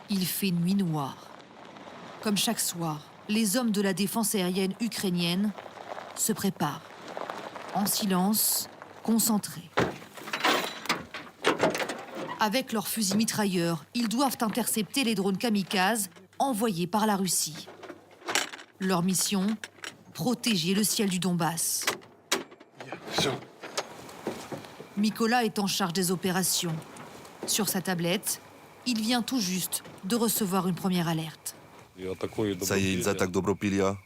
Il fait nuit noire. Comme chaque soir, les hommes de la défense aérienne ukrainienne se préparent, en silence, concentrés. Avec leurs fusils mitrailleurs, ils doivent intercepter les drones kamikazes envoyés par la Russie. Leur mission, protéger le ciel du Donbass. Mykola est en charge des opérations. Sur sa tablette, il vient tout juste de recevoir une première alerte. Ça y est, ils attaquent Dobropilia,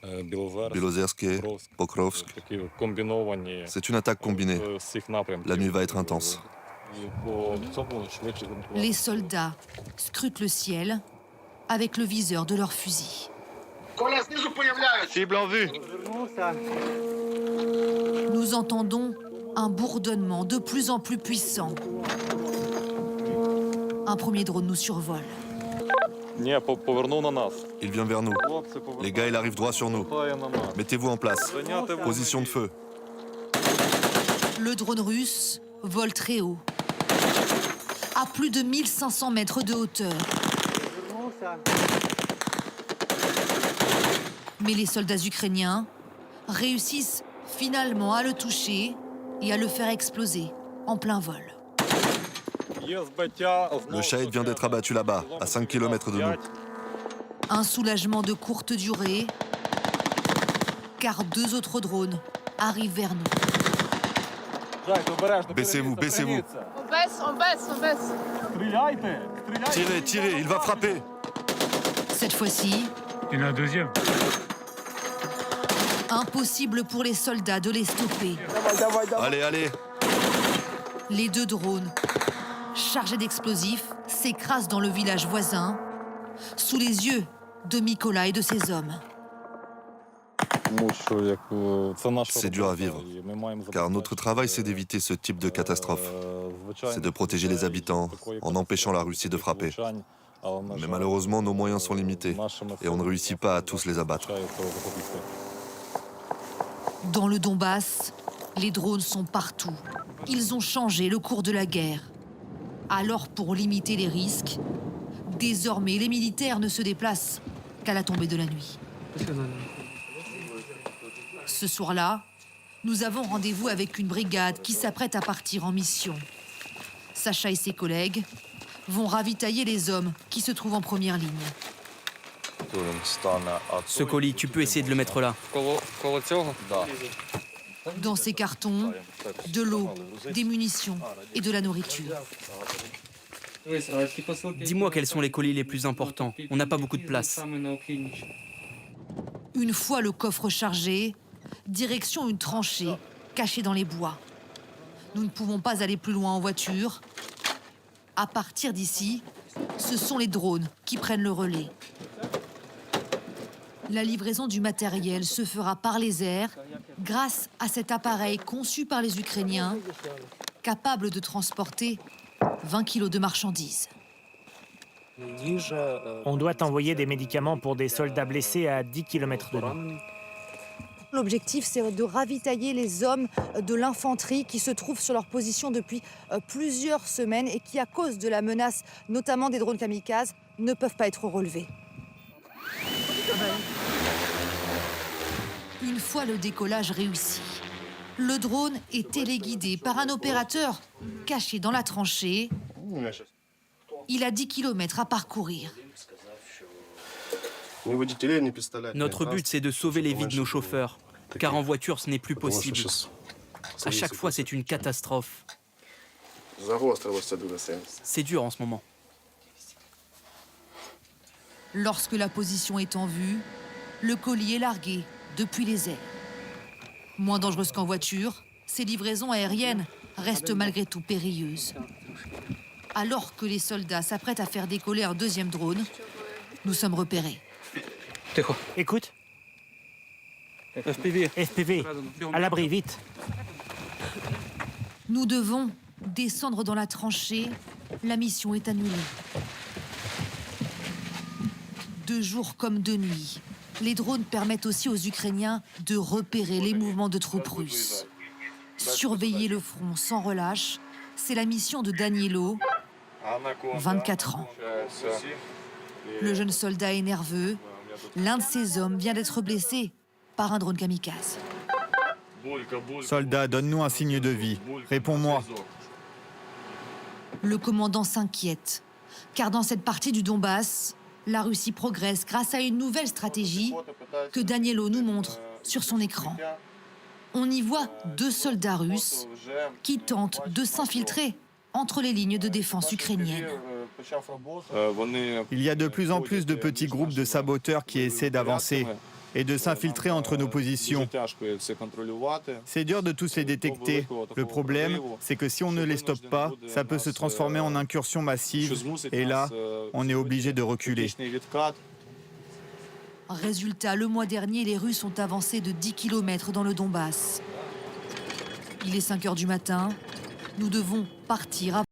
Belozerske, Pokrovsk. C'est une attaque combinée. La nuit va être intense. Les soldats scrutent le ciel avec le viseur de leurs fusils. Cible en vue. Nous entendons un bourdonnement de plus en plus puissant. Un premier drone nous survole. Il vient vers nous. Les gars, il arrive droit sur nous. Mettez-vous en place. Position de feu. Le drone russe vole très haut, à plus de 1500 mètres de hauteur. Mais les soldats ukrainiens réussissent finalement à le toucher et à le faire exploser en plein vol. Le Shahid vient d'être abattu là-bas, à 5 km de nous. Un soulagement de courte durée, car 2 autres drones arrivent vers nous. Baissez-vous, baissez-vous. On baisse. Tirez, tirez, il va frapper. Cette fois-ci, Il y en a un deuxième. impossible pour les soldats de les stopper. Allez, allez. Les 2 drones, chargés d'explosifs, s'écrasent dans le village voisin, sous les yeux de Mykola et de ses hommes. C'est dur à vivre, car notre travail, c'est d'éviter ce type de catastrophe. C'est de protéger les habitants en empêchant la Russie de frapper. Mais malheureusement, nos moyens sont limités et on ne réussit pas à tous les abattre. Dans le Donbass, les drones sont partout. Ils ont changé le cours de la guerre. Alors, pour limiter les risques, désormais, les militaires ne se déplacent qu'à la tombée de la nuit. Ce soir-là, nous avons rendez-vous avec une brigade qui s'apprête à partir en mission. Sacha et ses collègues vont ravitailler les hommes qui se trouvent en première ligne. Ce colis, tu peux essayer de le mettre là. Dans ces cartons, de l'eau, des munitions et de la nourriture. Dis-moi quels sont les colis les plus importants. On n'a pas beaucoup de place. Une fois le coffre chargé, direction une tranchée cachée dans les bois. Nous ne pouvons pas aller plus loin en voiture. À partir d'ici, ce sont les drones qui prennent le relais. La livraison du matériel se fera par les airs grâce à cet appareil conçu par les Ukrainiens, capable de transporter 20 kilos de marchandises. On doit envoyer des médicaments pour des soldats blessés à 10 km de nous. L'objectif, c'est de ravitailler les hommes de l'infanterie qui se trouvent sur leur position depuis plusieurs semaines et qui, à cause de la menace, notamment des drones kamikazes, ne peuvent pas être relevés. Une fois le décollage réussi, le drone est téléguidé par un opérateur caché dans la tranchée. Il a 10 km à parcourir. Notre but, c'est de sauver les vies de nos chauffeurs, car en voiture, ce n'est plus possible. À chaque fois, c'est une catastrophe. C'est dur en ce moment. Lorsque la position est en vue, le colis est largué depuis les airs. Moins dangereuse qu'en voiture, ces livraisons aériennes restent malgré tout périlleuses. Alors que les soldats s'apprêtent à faire décoller un deuxième drone, nous sommes repérés. Écoute. FPV, à l'abri, vite. Nous devons descendre dans la tranchée. La mission est annulée. 2 jours comme 2 nuits, les drones permettent aussi aux Ukrainiens de repérer les mouvements de troupes russes. Surveiller le front sans relâche, c'est la mission de Danielo, 24 ans. Le jeune soldat est nerveux. L'un de ses hommes vient d'être blessé par un drone kamikaze. Soldat, donne-nous un signe de vie. Réponds-moi. Le commandant s'inquiète, car dans cette partie du Donbass, la Russie progresse grâce à une nouvelle stratégie que Danielo nous montre sur son écran. On y voit 2 soldats russes qui tentent de s'infiltrer entre les lignes de défense ukrainiennes. Il y a de plus en plus de petits groupes de saboteurs qui essaient d'avancer et de s'infiltrer entre nos positions. C'est dur de tous les détecter. Le problème, c'est que si on ne les stoppe pas, ça peut se transformer en incursion massive. Et là, on est obligé de reculer. Résultat, le mois dernier, les Russes ont avancé de 10 km dans le Donbass. Il est 5 h du matin. Nous devons partir.